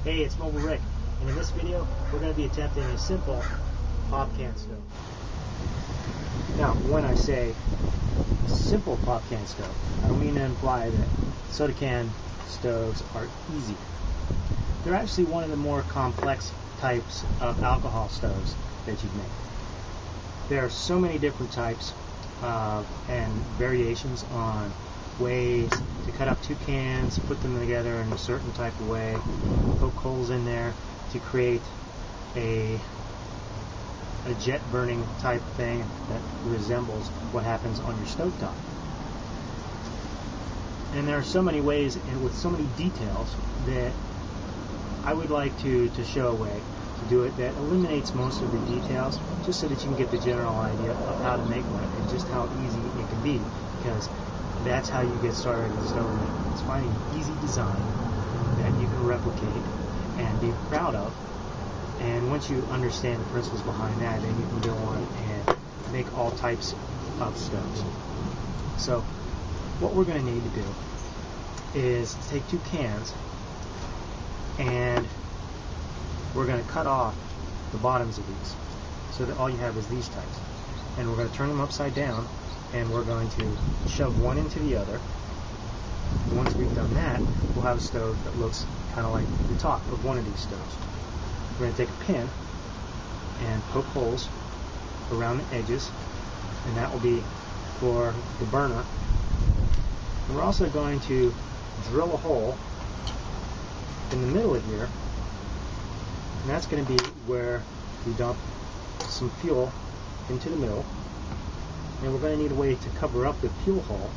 Hey, it's Mobile Rick, and in this video we're going to be attempting a simple pop can stove. Now, when I say simple pop can stove, I don't mean to imply that soda can stoves are easy. They're actually one of the more complex types of alcohol stoves that you'd make. There are so many different types and variations on ways to cut up two cans, put them together in a certain type of way, poke holes in there to create a jet burning type thing that resembles what happens on your stovetop. And there are so many ways and with so many details that I would like to show a way to do it that eliminates most of the details, just so that you can get the general idea of how to make one and just how easy it can be, because that's how you get started in stove making. It's finding an easy design that you can replicate and be proud of, and once you understand the principles behind that, then you can go on and make all types of stoves. So what we're going to need to do is take two cans and we're going to cut off the bottoms of these so that all you have is these types, and we're going to turn them upside down and we're going to shove one into the other. Once we've done that, we'll have a stove that looks kind of like the top of one of these stoves. We're going to take a pin and poke holes around the edges, and that will be for the burner. And we're also going to drill a hole in the middle of here, and that's going to be where we dump some fuel into the middle. And we're going to need a way to cover up the fuel hole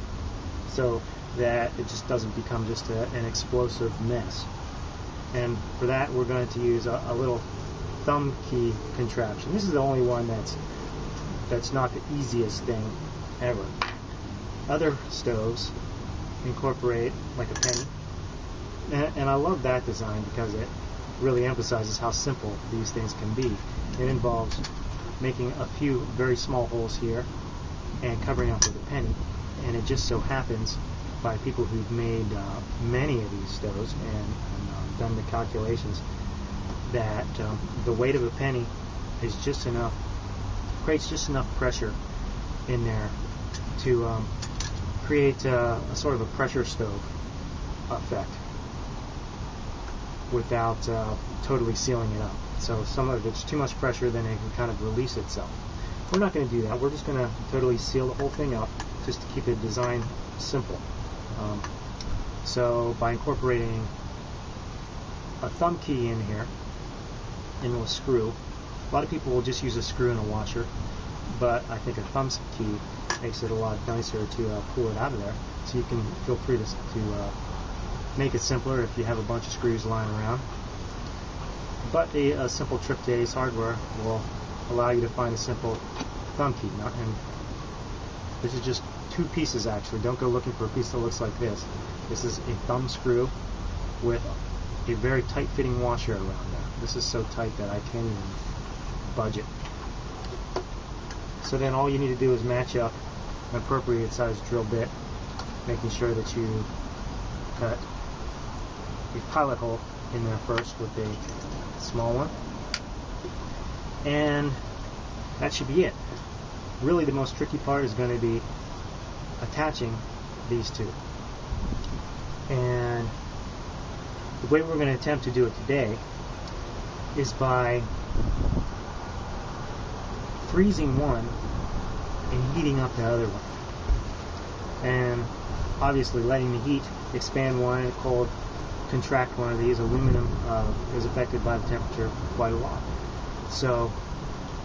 so that it just doesn't become just an explosive mess. And for that, we're going to use a little thumb key contraption. This is the only one that's not the easiest thing ever. Other stoves incorporate like a penny, and I love that design because it really emphasizes how simple these things can be. It involves making a few very small holes here and covering up with a penny, and it just so happens by people who've made many of these stoves and done the calculations that the weight of a penny is just enough, creates just enough pressure in there to create a sort of a pressure stove effect without totally sealing it up. So some of it's too much pressure, then it can kind of release itself. We're not going to do that. We're just going to totally seal the whole thing up just to keep the design simple. So by incorporating a thumb key in here into a screw, a lot of people will just use a screw and a washer, but I think a thumb key makes it a lot nicer to pull it out of there. So you can feel free to make it simpler if you have a bunch of screws lying around. But a simple trip to Ace Hardware will allow you to find a simple thumb key. And this is just two pieces actually. Don't go looking for a piece that looks like this. This is a thumb screw with a very tight fitting washer around there. This is so tight that I can't even budge it. So then all you need to do is match up an appropriate sized drill bit, making sure that you cut a pilot hole in there first with a small one, and that should be it. Really the most tricky part is going to be attaching these two, and the way we're going to attempt to do it today is by freezing one and heating up the other one, and obviously letting the heat expand one and cold contract one of these. Aluminum is affected by the temperature quite a lot. So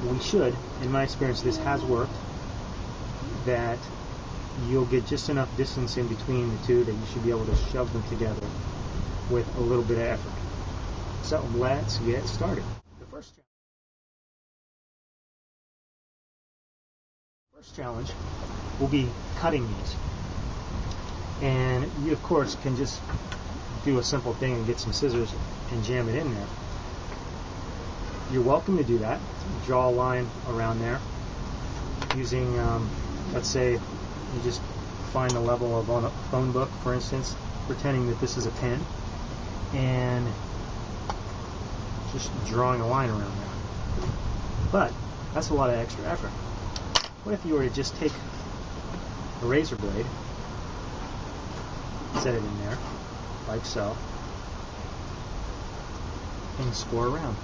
we should, in my experience this has worked, that you'll get just enough distance in between the two that you should be able to shove them together with a little bit of effort. So let's get started. The first challenge will be cutting these. And you of course can just do a simple thing and get some scissors and jam it in there. You're welcome to do that. Draw a line around there using, let's say you just find the level of on a phone book, for instance, pretending that this is a pen, and just drawing a line around there. But that's a lot of extra effort. What if you were to just take a razor blade, set it in there, like so, and score around?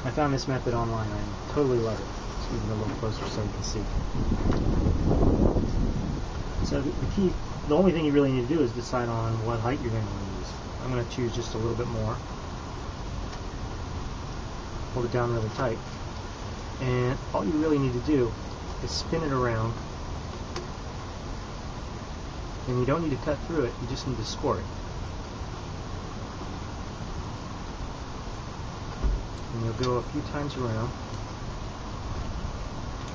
I found this method online. I totally love it. Let's move it a little closer so you can see. So the only thing you really need to do is decide on what height you're going to use. I'm going to choose just a little bit more. Hold it down really tight. And all you really need to do is spin it around. And you don't need to cut through it, you just need to score it. And you'll go a few times around,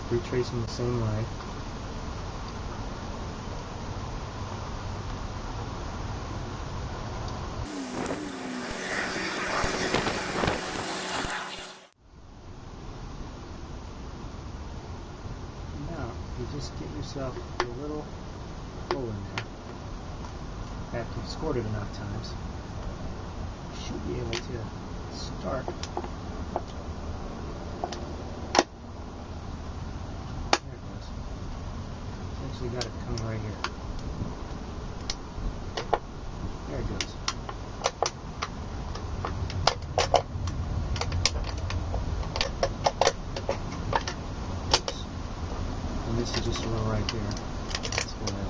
retracing the same way. Now, you just get yourself a little hole in there. After you've scored it enough times, you should be able to start. There it goes. Essentially got it coming right here. There it goes. Oops. And this is just a little right here. Let's go that way.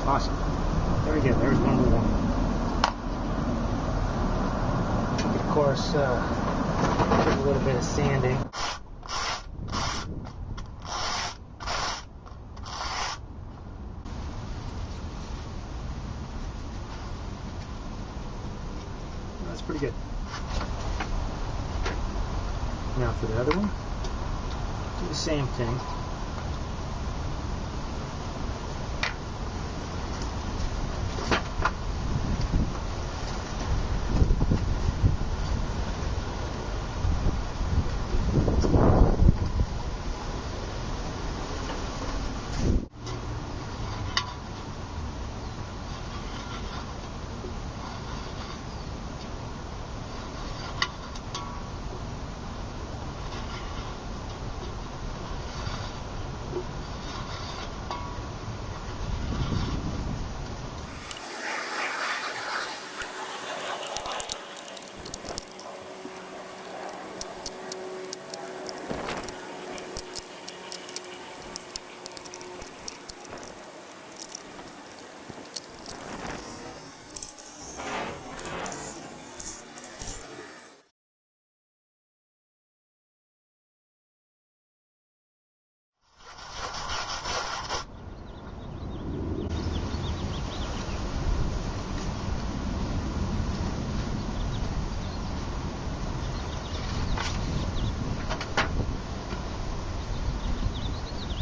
Awesome. There we go. There's number one. Of course, a little bit of sanding. That's pretty good. Now for the other one, do the same thing.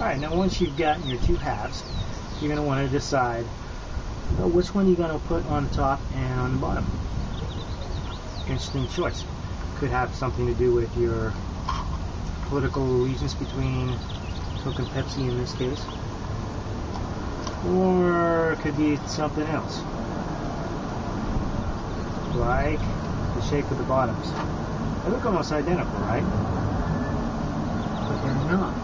Alright, now once you've gotten your two halves, you're going to want to decide which one you're going to put on top and on the bottom. Interesting choice. Could have something to do with your political allegiance between Coke and Pepsi in this case. Or it could be something else. Like the shape of the bottoms. They look almost identical, right? But they're not.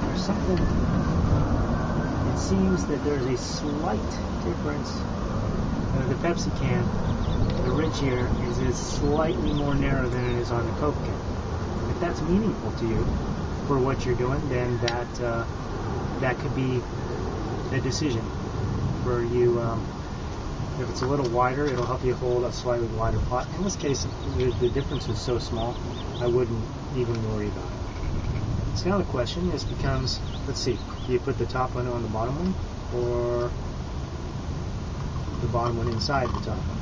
There's something, it seems that there's a slight difference. The Pepsi can, the ridge here, is slightly more narrow than it is on the Coke can. If that's meaningful to you for what you're doing, then that could be a decision for you. If it's a little wider, it'll help you hold a slightly wider pot. In this case, the difference is so small, I wouldn't even worry about it. So now the question becomes, let's see, do you put the top one on the bottom one, or the bottom one inside the top one?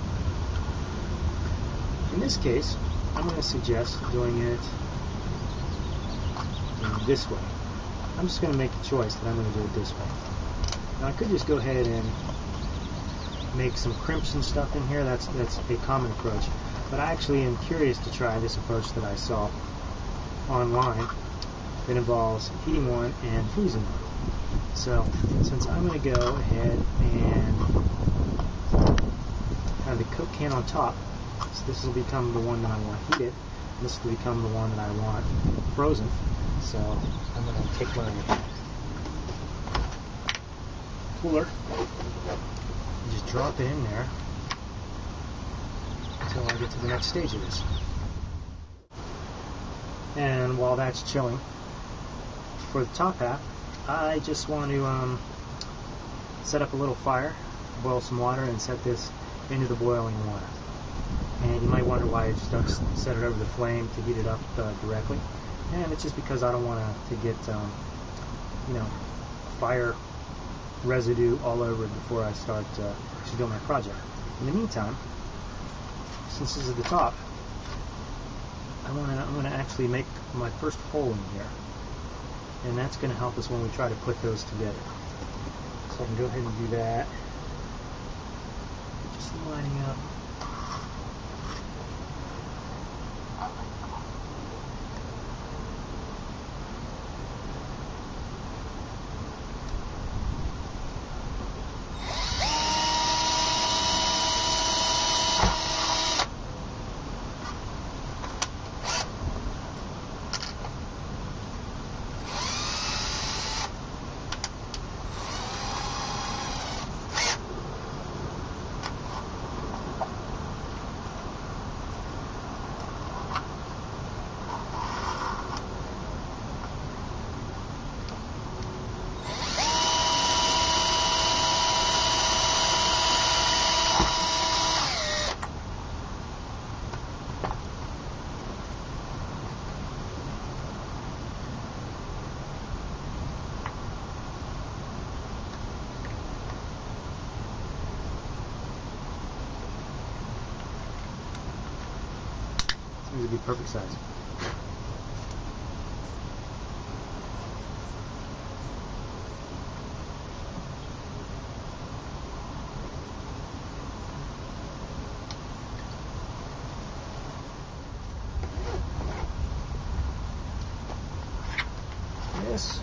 In this case, I'm going to suggest doing it this way. I'm just going to make the choice that I'm going to do it this way. Now I could just go ahead and make some crimps and stuff in here, that's a common approach. But I actually am curious to try this approach that I saw online that involves heating one and freezing one. So since I'm going to go ahead and have the Coke can on top, so this will become the one that I want heated, and this will become the one that I want frozen. So I'm going to take my cooler and just drop it in there until I get to the next stage of this. And while that's chilling, for the top half, I just want to set up a little fire, boil some water, and set this into the boiling water. And you might wonder why I just don't set it over the flame to heat it up directly. And it's just because I don't want to get fire residue all over it before I start actually doing my project. In the meantime, since this is the top, I'm going to actually make my first hole in here, and that's going to help us when we try to put those together. So I can go ahead and do that. Just lining up. Seems to be perfect size. This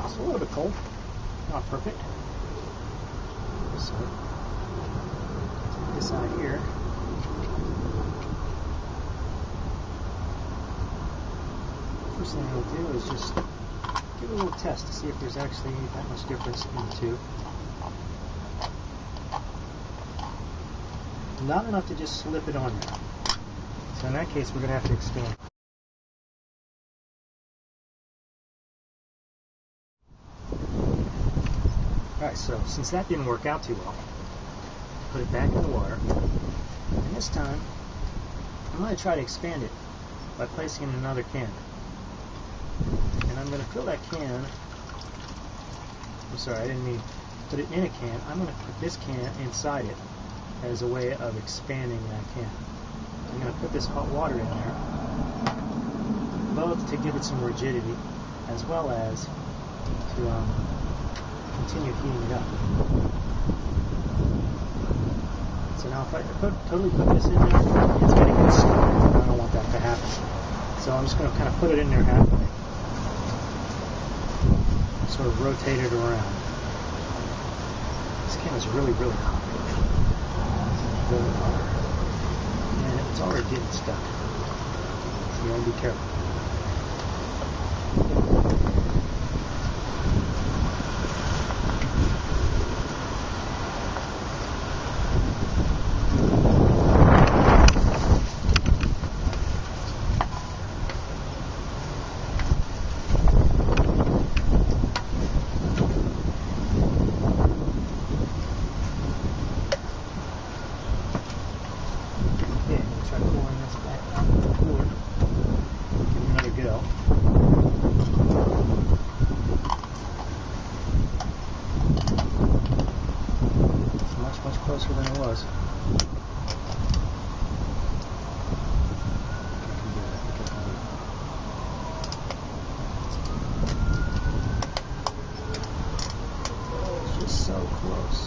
is a little bit cold, not perfect. So take this out of here. First thing I'll do is just give it a little test to see if there's actually that much difference in the two. Not enough to just slip it on there. So in that case, we're going to have to expand. Alright, so since that didn't work out too well, put it back in the water. And this time, I'm going to try to expand it by placing it in another can. And I'm going to fill that can, I'm sorry, I didn't mean put it in a can. I'm going to put this can inside it as a way of expanding that can. I'm going to put this hot water in there, both to give it some rigidity, as well as to continue heating it up. So now if I totally put this in there, it's going to get stuck. I don't want that to happen. So I'm just going to kind of put it in there halfway. Sort of rotate it around. This can is really, really hot. Really hot. And it's already getting stuck. So you want to be careful. Closer than it was. It's just so close.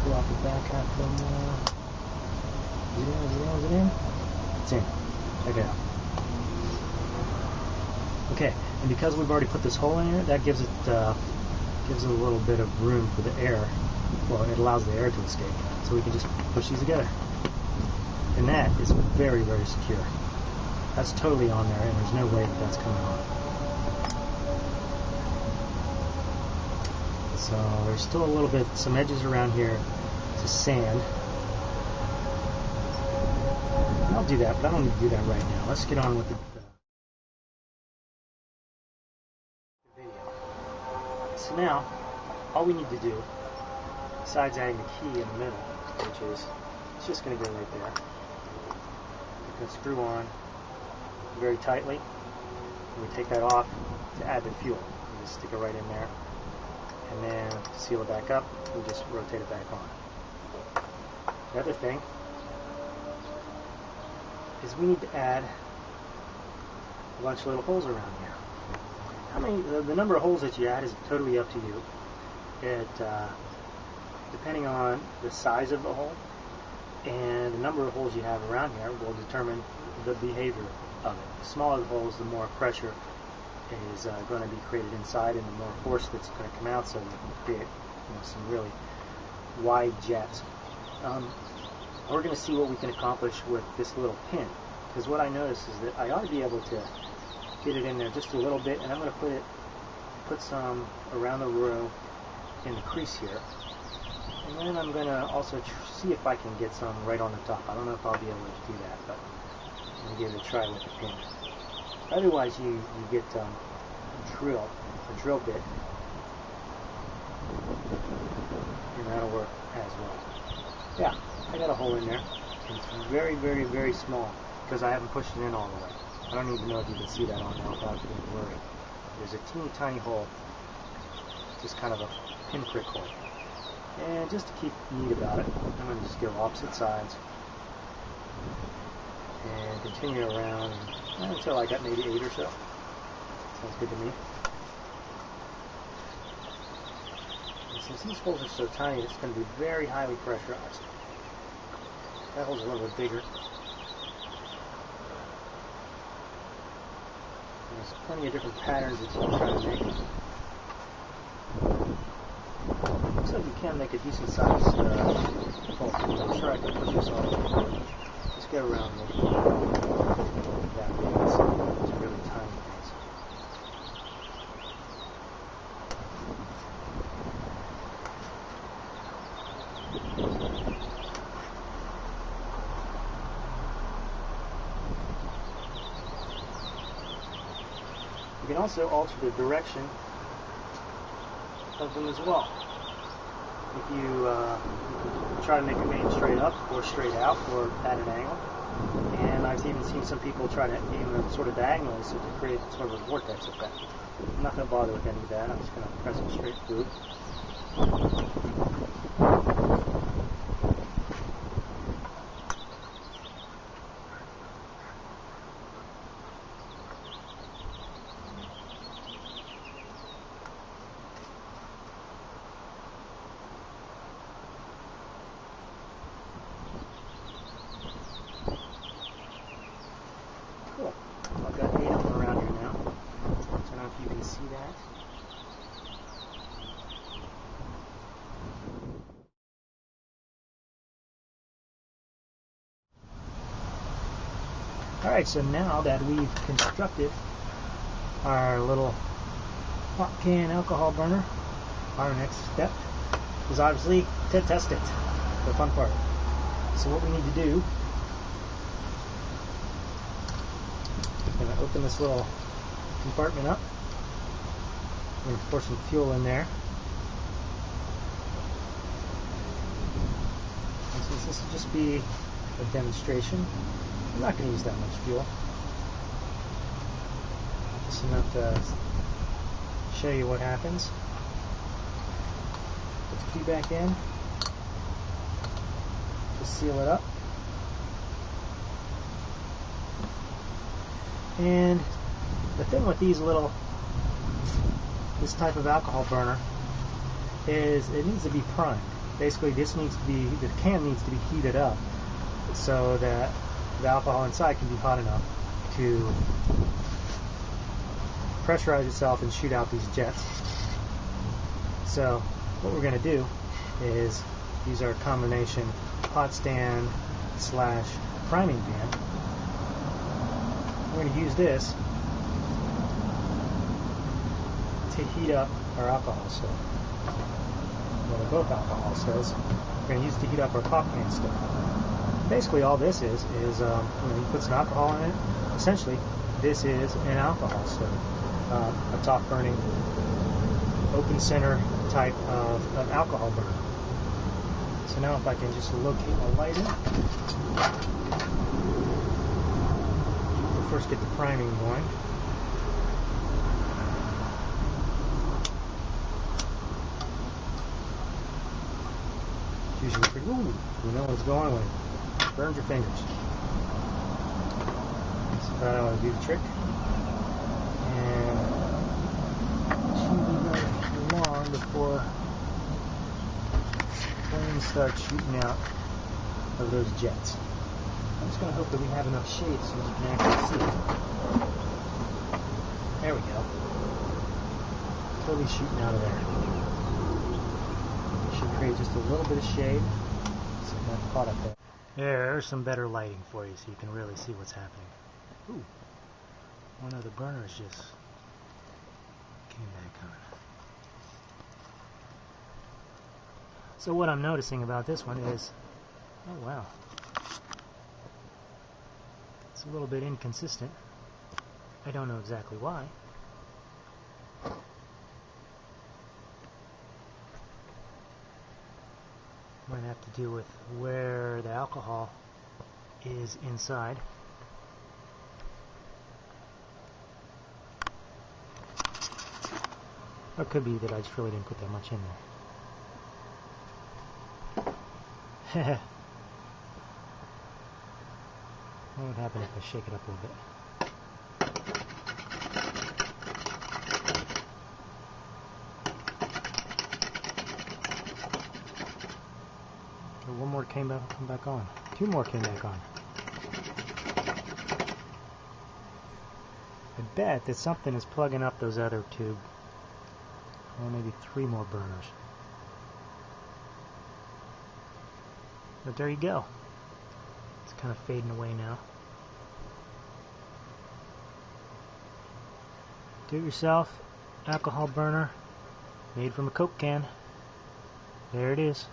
pull off the back half a little more. Is it in? It's in. Check it out. Okay, and because we've already put this hole in here, that gives it a little bit of room for the air. Well, it allows the air to escape, so we can just push these together. And that is very, very secure. That's totally on there, and there's no way that that's coming off. So there's still a little bit, some edges around here to sand. I'll do that, but I don't need to do that right now. Let's get on with the video. So now, all we need to do, besides adding the key in the middle, which is, it's just going to go right there. We're going to screw on very tightly, and we take that off to add the fuel. We just stick it right in there, and then to seal it back up, we just rotate it back on. The other thing is we need to add a bunch of little holes around here. How many? The number of holes that you add is totally up to you. It depending on the size of the hole and the number of holes you have around here will determine the behavior of it. The smaller the holes, the more pressure is going to be created inside, and the more force that's going to come out, so you can create some really wide jets. We're going to see what we can accomplish with this little pin, because what I noticed is that I ought to be able to get it in there just a little bit, and I'm going to put some around the row in the crease here, and then I'm going to also see if I can get some right on the top. I don't know if I'll be able to do that, but I'm going to give it a try with the pin. Otherwise, you get a drill bit, and that'll work as well. Yeah, I got a hole in there. It's very, very, very small because I haven't pushed it in all the way. I don't even know if you can see that on there without being blurry. There's a teeny tiny hole, just kind of a pinprick hole. And just to keep neat about it, I'm going to just go opposite sides and continue around until I got maybe 8 or so. Sounds good to me. And since these holes are so tiny, it's going to be very highly pressurized. That hole's a little bit bigger. There's plenty of different patterns that you can try to make. Looks like you can make a decent sized hole. I'm sure I can put this on. Just get around that way. It's really tiny things. You can also alter the direction of them as well. If you try to make them aim straight up or straight out or at an angle. And I've even seen some people try to aim them sort of diagonally so to create sort of a vortex effect. I'm not going to bother with any of that. I'm just going to press them straight through. Cool. I've got 8 of them around here now. I don't know if you can see that. Alright, so now that we've constructed our little pot can alcohol burner, our next step is obviously to test it, the fun part. So what we need to do, I'm going to open this little compartment up. I'm going to pour some fuel in there. And since this will just be a demonstration, I'm not going to use that much fuel. Just enough to show you what happens. Put the key back in. Just seal it up. And the thing with this type of alcohol burner is it needs to be primed. Basically, the can needs to be heated up so that the alcohol inside can be hot enough to pressurize itself and shoot out these jets. So what we're going to do is use our combination hot stand / priming pan. We're going to use this to heat up our alcohol stove. Well, they're both alcohol stoves. We're going to use it to heat up our pop can stove. Basically, all this is you put some alcohol in it. Essentially, this is an alcohol stove, a top burning, open center type of alcohol burner. So now, if I can just locate my lighter, we'll first get the priming going. Usually pretty, you know what's going on when it burns your fingers. So that ought to do the trick. And it shouldn't be very long before flames start shooting out of those jets. I'm just going to hope that we have enough shade so you can actually see it. There we go. Totally shooting out of there. Should create just a little bit of shade so it's not caught up there. There's some better lighting for you so you can really see what's happening. Ooh, one of the burners just came back on. So what I'm noticing about this one is, oh wow, it's a little bit inconsistent. I don't know exactly why. Might have to do with where the alcohol is inside. Or it could be that I just really didn't put that much in there. What would happen if I shake it up a little bit? One more came back on. Two more came back on. I bet that something is plugging up those other two. Or maybe three more burners. But there you go. It's kind of fading away now. Do it yourself alcohol burner made from a Coke can. There it is.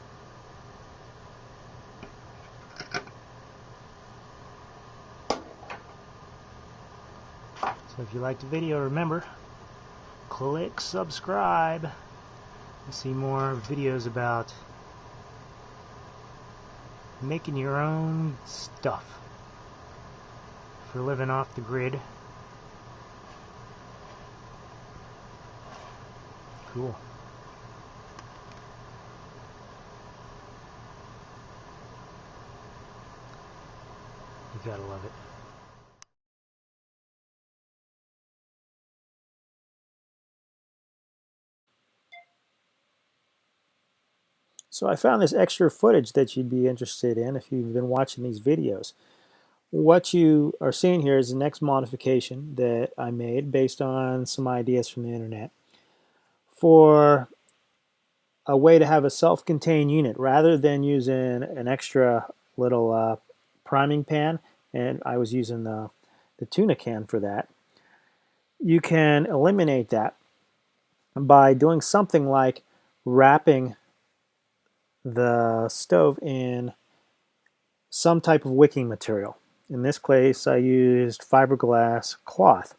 So if you liked the video, remember, click subscribe to see more videos about making your own stuff for living off the grid. Cool. You gotta love it. So I found this extra footage that you'd be interested in if you've been watching these videos. What you are seeing here is the next modification that I made based on some ideas from the internet for a way to have a self-contained unit rather than using an extra little priming pan, and I was using the tuna can for that. You can eliminate that by doing something like wrapping the stove in some type of wicking material. In this case, I used fiberglass cloth.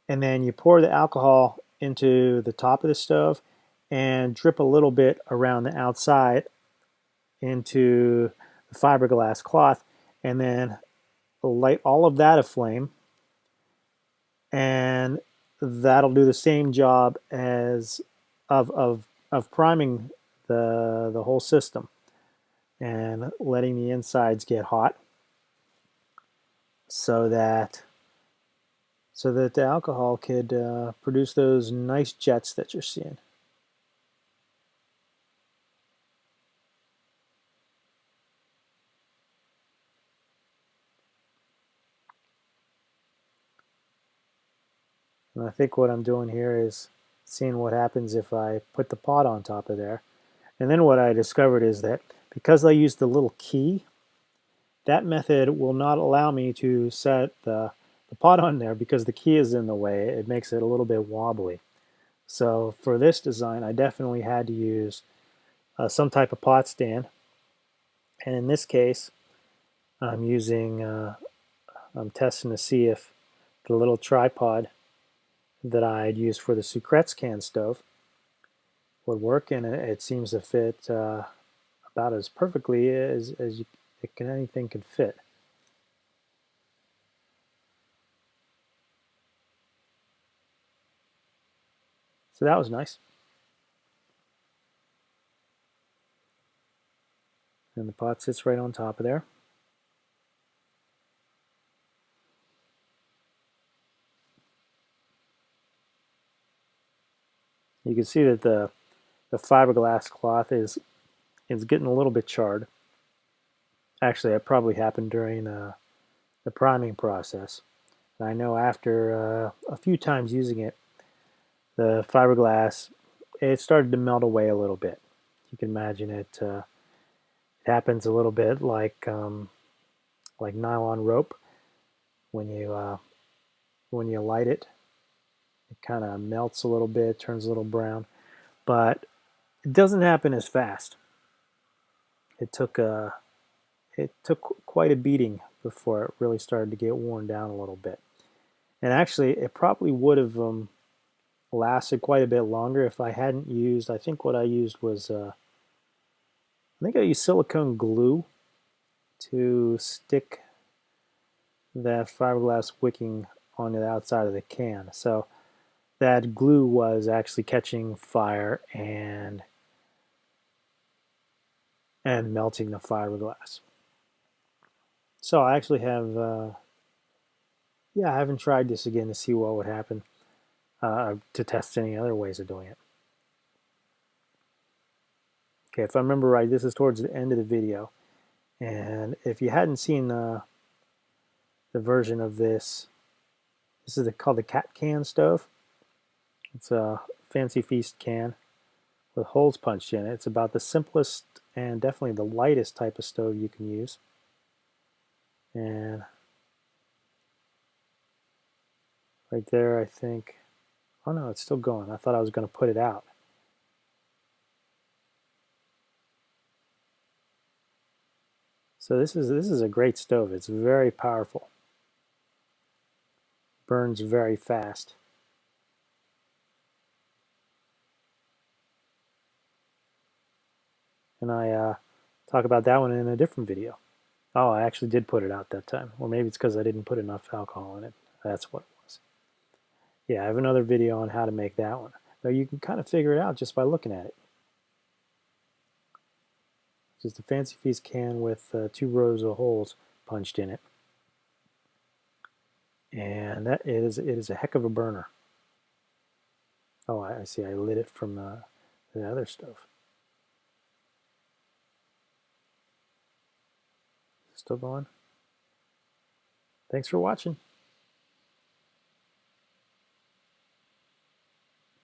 And then you pour the alcohol into the top of the stove and drip a little bit around the outside into the fiberglass cloth, and then light all of that aflame, and that'll do the same job as of priming the whole system and letting the insides get hot so that the alcohol could produce those nice jets that you're seeing. And I think what I'm doing here is seeing what happens if I put the pot on top of there. And then what I discovered is that because I used the little key, that method will not allow me to set the pot on there because the key is in the way. It makes it a little bit wobbly. So for this design, I definitely had to use some type of pot stand. And in this case, I'm using, I'm testing to see if the little tripod that I'd used for the Sucrets can stove would work, and it seems to fit about as perfectly as anything can fit. So that was nice. And the pot sits right on top of there. You can see that the fiberglass cloth is getting a little bit charred. Actually, that probably happened during the priming process. And I know after a few times using it, the fiberglass, it started to melt away a little bit. You can imagine it. It happens a little bit like nylon rope when you light it. It kind of melts a little bit, turns a little brown, but it doesn't happen as fast. It took quite a beating before it really started to get worn down a little bit. And actually, it probably would have lasted quite a bit longer if I hadn't used. I think what I used was I think I used silicone glue to stick that fiberglass wicking on the outside of the can. So that glue was actually catching fire and melting the fiberglass. So I actually have, yeah, I haven't tried this again to see what would happen, to test any other ways of doing it. Okay, if I remember right, this is towards the end of the video. And if you hadn't seen the version of this, this is called the cat can stove. It's a Fancy Feast can with holes punched in it. It's about the simplest and definitely the lightest type of stove you can use. And right there, I think, oh no, it's still going. I thought I was going to put it out. So this is a great stove. It's very powerful. Burns very fast. And I talk about that one in a different video. Oh, I actually did put it out that time. Or maybe it's because I didn't put enough alcohol in it. That's what it was. Yeah, I have another video on how to make that one. Though you can kind of figure it out just by looking at it. Just a Fancy Feast can with 2 rows of holes punched in it. And it is a heck of a burner. Oh, I see. I lit it from the other stove. Still going? Thanks for watching.